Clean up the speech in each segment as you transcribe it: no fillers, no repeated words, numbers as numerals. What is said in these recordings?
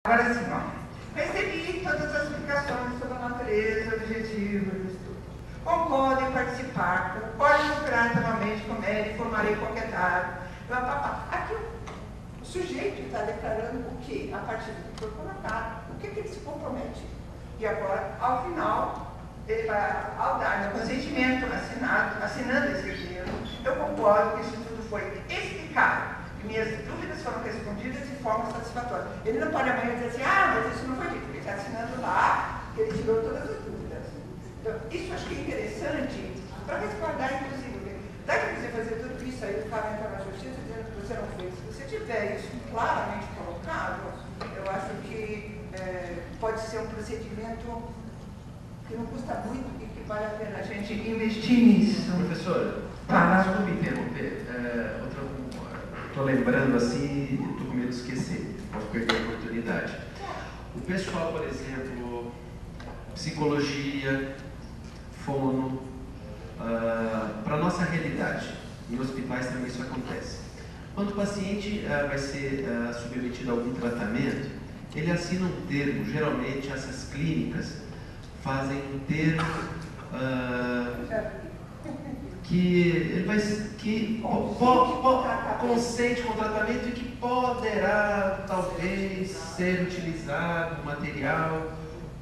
Agora sim, recebi todas as explicações sobre a natureza, objetivo do estudo. Concordo em participar, concordo em cooperar novamente com o médico, formarei qualquer dado. Aqui o sujeito está declarando o que? A partir do que foi colocado, o que ele se compromete. E agora, ao final, ele vai, ao dar meu consentimento, assinando esse termo, eu concordo que isso tudo foi explicado. Minhas dúvidas foram respondidas de forma satisfatória. Ele não pode amanhã dizer assim, mas isso não foi dito. Ele está assinando lá, que ele tirou todas as dúvidas. Então, isso acho que é interessante para respaldar, inclusive. Dá para você fazer tudo isso aí, o cara entra na justiça dizendo que você não fez. Se você tiver isso claramente colocado, eu acho que pode ser um procedimento que não custa muito e que vale a pena a gente investir nisso. Professora, desculpe interromper. Estou lembrando assim, estou com medo de esquecer, posso perder a oportunidade. O pessoal, por exemplo, psicologia, fono, para a nossa realidade, em hospitais também isso acontece. Quando o paciente vai ser submetido a algum tratamento, ele assina um termo, geralmente essas clínicas fazem um termo que ele vai consente com o tratamento e que poderá talvez ser utilizado o material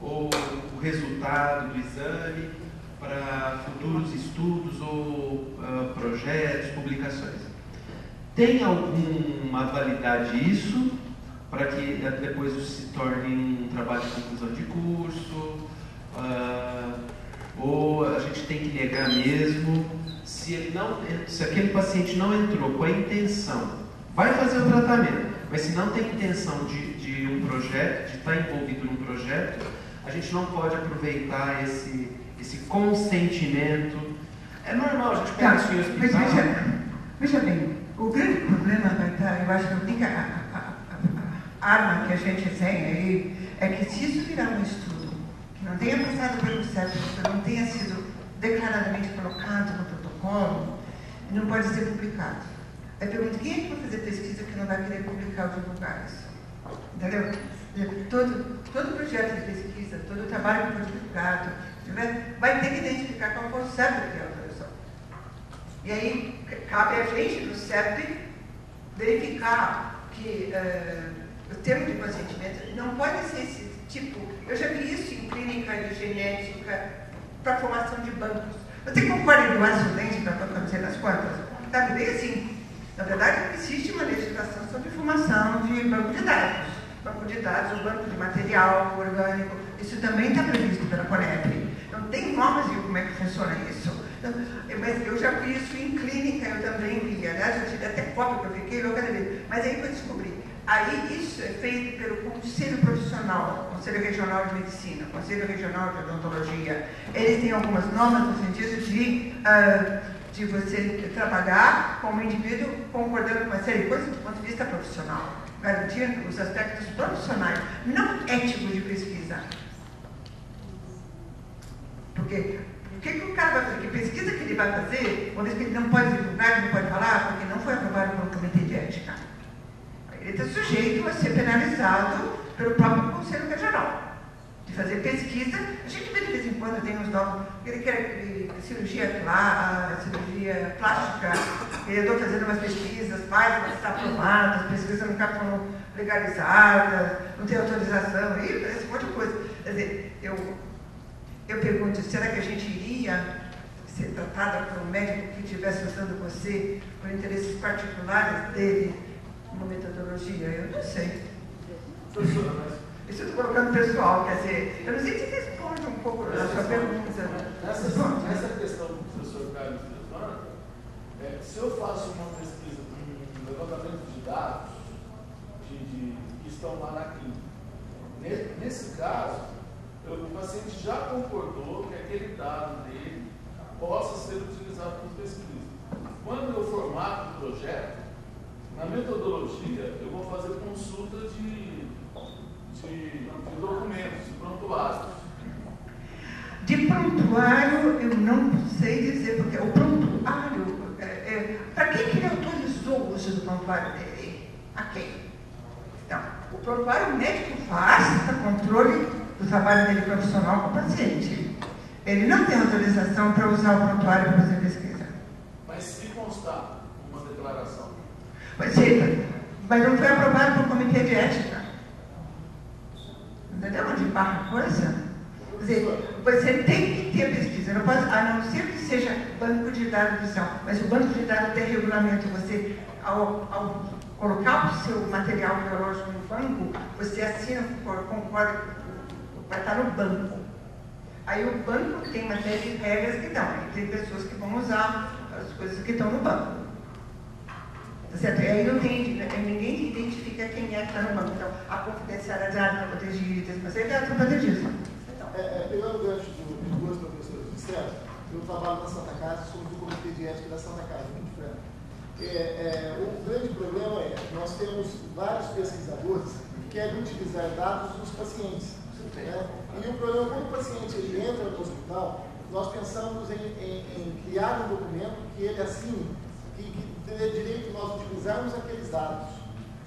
ou o resultado do exame para futuros estudos ou projetos, publicações. Tem alguma validade isso para que depois isso se torne um trabalho de conclusão de curso? Ou a gente tem que negar mesmo? Se aquele paciente não entrou com a intenção, vai fazer o tratamento, mas se não tem intenção de um projeto, de estar envolvido num projeto, a gente não pode aproveitar esse consentimento. É normal, a gente pega isso em hospital. Veja bem, o grande problema vai estar, eu acho que a única arma que a gente tem aí é que se isso virar um estudo que não tenha passado pelo CEP, que não tenha sido declaradamente colocado no protocolo, não pode ser publicado. Aí pergunta, quem é que vai fazer pesquisa que não vai querer publicar ou divulgar isso? Entendeu? Todo projeto de pesquisa, todo trabalho que for divulgado, vai ter que identificar qual foi o CEP que é a autorização. E aí, cabe a gente, do CEP, verificar que o termo de consentimento não pode ser esse tipo. Eu já vi isso em clínica de genética para formação de bancos. Você concorda em doar seu dente para não sei das quantas? Está bem assim. Na verdade, existe uma legislação sobre formação de banco de dados. Banco de dados, o banco de material orgânico, isso também está previsto pela Conep. Não tem normas de como é que funciona isso. Então, mas eu já vi isso em clínica, eu também vi. Aliás, eu tive até cópia que eu fiquei louca de ver. Mas aí eu descobri. Aí isso é feito pelo Conselho Profissional, Conselho Regional de Medicina, Conselho Regional de Odontologia. Eles têm algumas normas no sentido de você trabalhar como indivíduo concordando com uma série de coisas do ponto de vista profissional, garantindo os aspectos profissionais, não éticos de pesquisa. Porque o que o cara vai fazer? Que pesquisa que ele vai fazer, uma vez que ele não pode divulgar, não pode falar, porque não foi aprovado pelo Comitê de Ética. Ele está sujeito a ser penalizado pelo próprio Conselho Regional. De fazer pesquisa, a gente vê de vez em quando tem uns novos, ele quer cirurgia plástica, ele andou fazendo umas pesquisas, mas está aprovado, as pesquisas nunca foram legalizadas, não tem autorização, e esse monte de coisa. Quer dizer, eu pergunto, será que a gente iria ser tratada por um médico que estivesse usando você por interesses particulares dele? Uma metodologia, eu não sei. Professora, mas... Isso eu estou colocando pessoal, quer dizer, eu não sei se responde um pouco a sua pergunta. Essa questão que o professor Carlos levanta, se eu faço uma pesquisa, um levantamento de dados que estão lá na clínica, nesse caso, o paciente já concordou que aquele dado dele possa ser utilizado por pesquisa. Quando eu formato o projeto, na metodologia, eu vou fazer consulta de documentos, de prontuários. De prontuário, eu não sei dizer, porque o prontuário, para quem que ele autorizou o uso do prontuário dele? A quem? Então, prontuário o médico faz para controle do trabalho dele profissional com o paciente. Ele não tem autorização para usar o prontuário para fazer pesquisa. Mas se constar uma declaração? Mas não foi aprovado pelo Comitê de Ética. Entendeu onde barra a coisa? Quer dizer, você tem que ter pesquisa, não pode, a não ser que seja banco de dados oficial, mas o banco de dados tem regulamento. Você, ao colocar o seu material biológico no banco, você assina, concorda, vai estar no banco. Aí o banco tem uma série de regras que dão, tem pessoas que vão usar as coisas que estão no banco. Tá certo? E aí não tem, ninguém identifica quem é que está no banco. Então, a confidencialidade está protegida, mas aí está protegida. Pegando o gancho dos dois professores disseram, eu trabalho na Santa Casa, sou do Comitê de Ética da Santa Casa, muito franco. O grande problema é que nós temos vários pesquisadores que querem utilizar dados dos pacientes. Né? E o problema, quando o paciente ele entra no hospital, nós pensamos em criar um documento que ele assine, que dê direito nós utilizarmos aqueles dados.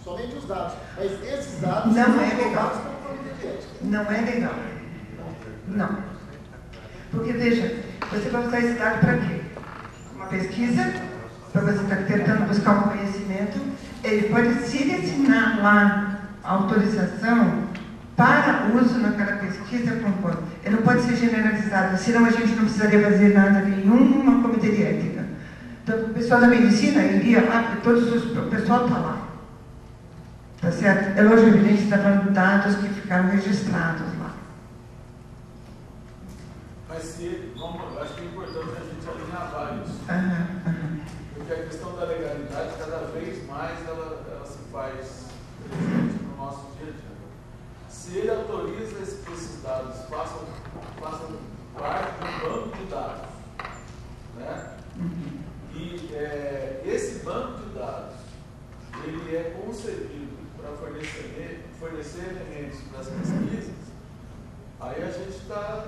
Somente os dados. Mas esses dados não são é legal. pelo Comitê de Ética. Não é legal. Não. Porque, veja, você vai usar esse dado para quê? Uma pesquisa, para você estar tentando buscar um conhecimento, ele pode, se ele assinar lá a autorização para uso naquela pesquisa, ele não pode ser generalizado, senão a gente não precisaria fazer nada, nenhuma comitê de ética. Então, o pessoal da medicina iria lá, o pessoal está lá. Tá certo? É lógico, evidente, está falando dados que ficaram registrados lá. Mas se, eu acho que é importante a gente alinhar vários. Porque a questão da legalidade, cada vez mais, ela se faz presente no nosso dia a dia. Se ele autoriza que esses dados façam parte do banco de dados, né? E esse banco de dados, ele é concebido para fornecer elementos para as pesquisas, aí a gente está...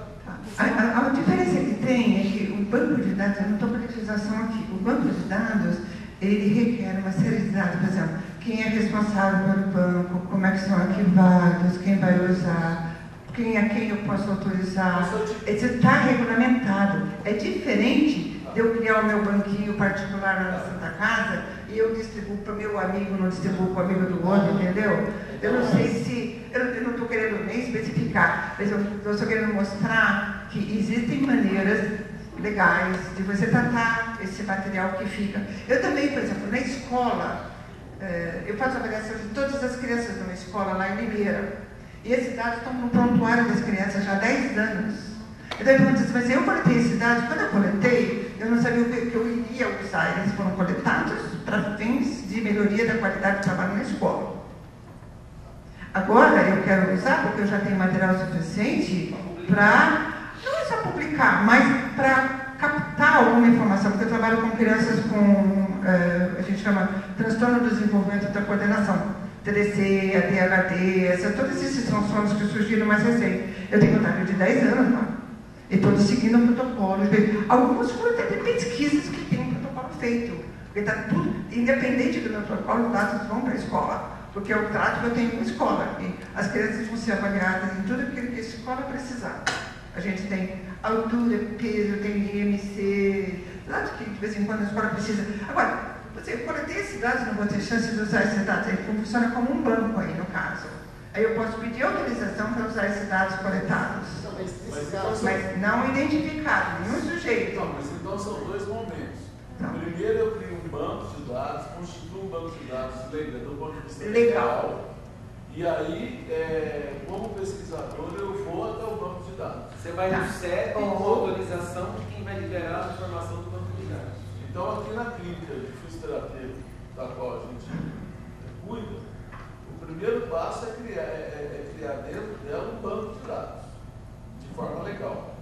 A diferença que tem é que o banco de dados, eu não estou com politização aqui, o banco de dados, ele requer uma série de dados, por exemplo, quem é responsável pelo banco, como é que são arquivados, quem vai usar, a quem eu posso autorizar, isso está regulamentado. É diferente de eu criar o meu banquinho particular lá na Santa Casa e eu distribuo para o meu amigo, não distribuo para o amigo do outro, entendeu? Eu não sei se, eu não estou querendo nem especificar, mas eu estou querendo mostrar que existem maneiras legais de você tratar esse material que fica. Eu também, por exemplo, na escola, eu faço avaliação de todas as crianças numa escola lá em Limeira. E esses dados estão no prontuário das crianças já há 10 anos. Então eu pergunto assim, mas eu coletei esses dados, quando eu coletei, eu não sabia o que eu iria usar. Eles foram coletados para fins de melhoria da qualidade do trabalho na escola. Agora eu quero usar, porque eu já tenho material suficiente para, não é só publicar, mas para captar alguma informação, porque eu trabalho com crianças com, a gente chama transtorno do desenvolvimento da coordenação, TDC, ADHD, todos esses transtornos que surgiram mais recente. Eu tenho contato de 10 anos lá, e estou seguindo o protocolo. Alguns foram até pesquisas que tem um protocolo feito, porque está tudo, independente do meu protocolo, os dados vão para a escola, porque é o trato que eu tenho com a escola, e as crianças vão ser avaliadas em tudo aquilo que a escola precisar. A gente tem altura, peso, tem IMC, dados que de vez em quando a escola precisa. Agora, eu coletei esses dados, não vou ter chance de usar esses dados, ele funciona como um banco aí, no caso. Aí eu posso pedir autorização para usar esses dados coletados. Mas não identificado, nenhum sujeito. Não, mas então são dois momentos. Não. Primeiro eu crio um banco de dados, constituo um banco de dados do ponto de vista legal. E aí, como pesquisador, eu vou até o banco de dados. Você vai no CEP com autorização de quem vai liberar a informação do banco de dados. Então, aqui na clínica de fisioterapia, da qual a gente cuida, o primeiro passo é criar dentro dela um banco de dados, de forma legal.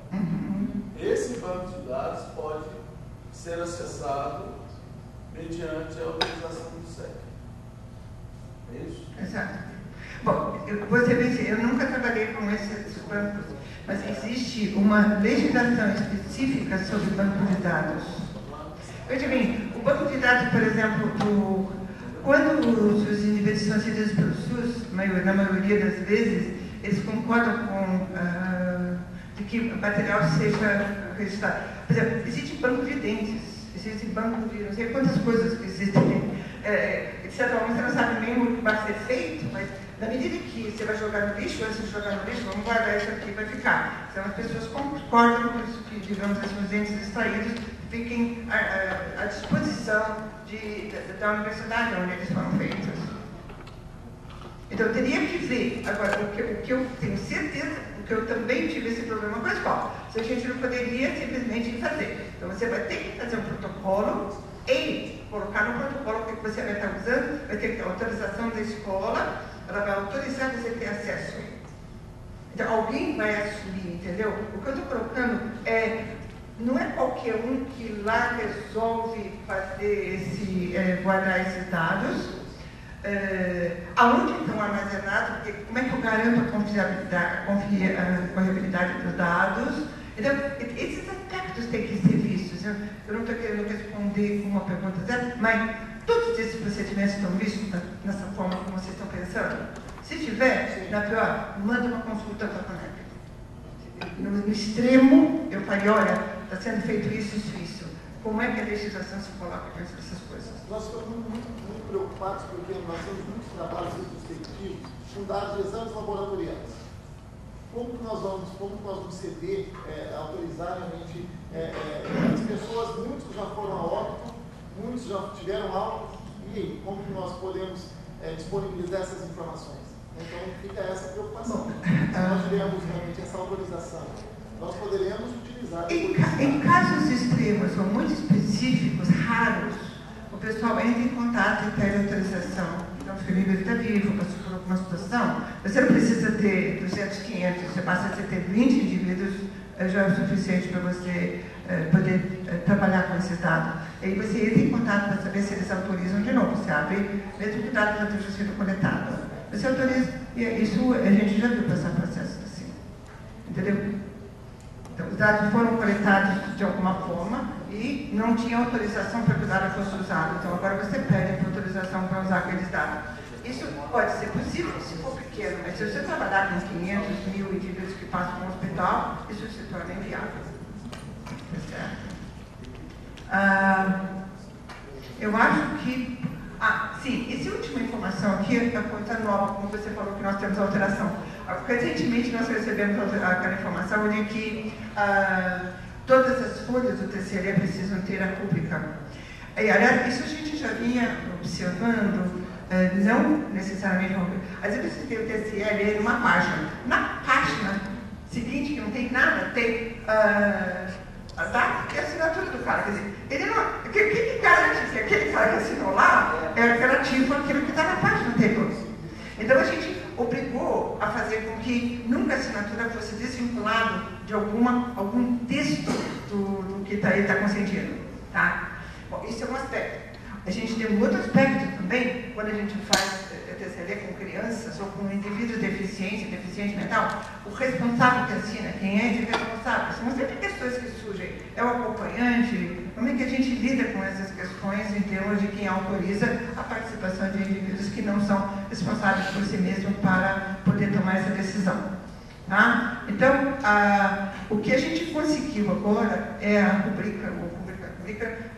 Esse banco de dados pode ser acessado mediante a autorização do CEP. É isso? Exato. Bom, você vê, eu nunca trabalhei com esses bancos, mas existe uma legislação específica sobre banco de dados. Veja bem, o banco de dados, por exemplo, quando os indivíduos são assistidos pelo SUS, na maioria das vezes, eles concordam com de que o material seja registrado. Por exemplo, existe banco de dentes, existe banco de não sei quantas coisas que existem. De certa forma, você não sabe nem o que vai ser feito, mas na medida que você vai jogar no lixo, antes de jogar no lixo, vamos guardar isso aqui, vai ficar. Então as pessoas concordam com isso, que, digamos assim, os dentes extraídos fiquem à disposição da universidade onde eles foram feitos. Então eu teria que ver, agora, o que eu tenho certeza, porque eu também tive esse problema com a escola, se a gente não poderia simplesmente ir fazer. Então você vai ter que fazer um protocolo e colocar no protocolo que você vai estar usando, vai ter autorização da escola, ela vai autorizar você ter acesso. Então alguém vai assumir, entendeu? O que eu estou colocando não é qualquer um que lá resolve fazer guardar esses dados. Aonde estão armazenados, porque como é que eu garanto a confiabilidade dos dados? Então, esses aspectos têm que ser vistos. Eu não estou querendo responder com uma pergunta certa, mas todos esses procedimentos estão vistos nessa forma como vocês estão pensando? Se tiver, na pior, manda uma consulta para a CONEP. No extremo, eu falei, olha, está sendo feito isso. Como é que a legislação se coloca com essas coisas? Nós ficamos muito preocupados porque nós temos muitos trabalhos retrospectivos com dados de exames laboratoriais. Como que nós vamos ceder, autorizar realmente as pessoas, muitos já foram a óbito, muitos já tiveram alta, e aí, como que nós podemos disponibilizar essas informações? Então fica essa preocupação. Se nós tivermos realmente essa autorização, nós poderemos utilizar. Em casos extremos ou muito específicos, raros, o pessoal entra em contato e pede autorização. Então, o filho está vivo, passou por alguma situação. Você não precisa ter 200, 500, você basta ter 20 indivíduos, já é o suficiente para você poder trabalhar com esse dado. E aí você entra em contato para saber se eles autorizam de novo. Você abre, mesmo que o dado já tenha sido coletado. Você autoriza, e isso a gente já viu passar processo assim. Entendeu? Então, os dados foram coletados de alguma forma e não tinha autorização para que o dado fosse usado. Então, agora você pede autorização para usar aqueles dados. Isso pode ser possível se for pequeno, mas se você trabalhar com 500, 1000 indivíduos que passam no hospital, isso se torna inviável. Eu acho que... sim, essa última informação aqui é uma coisa nova, como você falou que nós temos alteração. Recentemente nós recebemos aquela informação de que todas as folhas do TCLE precisam ter a rúbrica. Aliás, isso a gente já vinha observando, não necessariamente uma rúbrica. Às vezes você tem o TCLE numa página. Na página seguinte, que não tem nada, tem a data e a assinatura do cara. Quer dizer, ele não. Quem garante que aquele cara que assinou lá é relativo àquilo que está na página anterior? Então a gente obrigou a fazer com que nunca a assinatura fosse desvinculada de algum texto do que ele está consentindo. Tá? Bom, isso é um aspecto. A gente tem um outro aspecto também, quando a gente faz TCLE com crianças ou com indivíduos deficiente mental, o responsável que assina, quem é esse responsável? São sempre questões que surgem. É o acompanhante? Como é que a gente lida com essas questões em termos de quem autoriza a participação de indivíduos que não são responsáveis por si mesmos para poder tomar essa decisão? Tá? Então, o que a gente conseguiu agora é a rubrica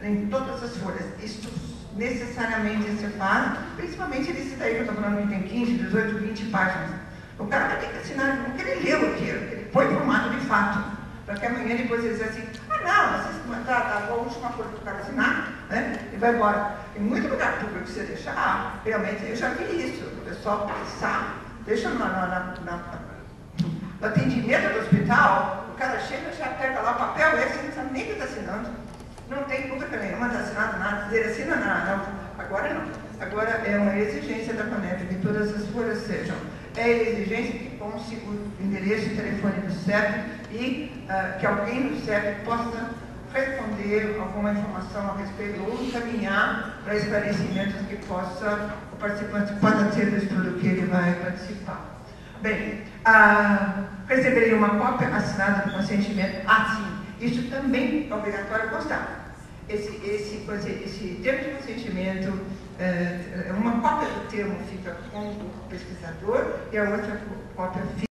em todas as folhas. Isso necessariamente se faz, principalmente nesse daí que eu estou falando que tem 15, 18, 20 páginas. O cara vai ter que assinar porque ele leu aquilo, que ele põe formato de fato, para que amanhã depois ele diz assim, tá bom, a última folha para o cara assinar, né, e vai embora. Em muito lugar público você deixa, realmente, eu já vi isso, o pessoal pensar, deixa no atendimento do hospital, o cara chega e já pega lá o papel, esse não sabe nem que está assinando. Não tem pública nenhuma, não está assinado nada, ele assina nada. Agora não. Agora é uma exigência da CONEP que todas as folhas sejam. É a exigência que conste o endereço e telefone do CEP e que alguém do CEP possa responder alguma informação a respeito ou encaminhar para esclarecimentos que o participante possa ter do estudo que ele vai participar. Bem, receberei uma cópia assinada do consentimento. Sim, isso também é obrigatório constar. Esse termo de consentimento uma cópia do termo fica com o pesquisador e a outra cópia fica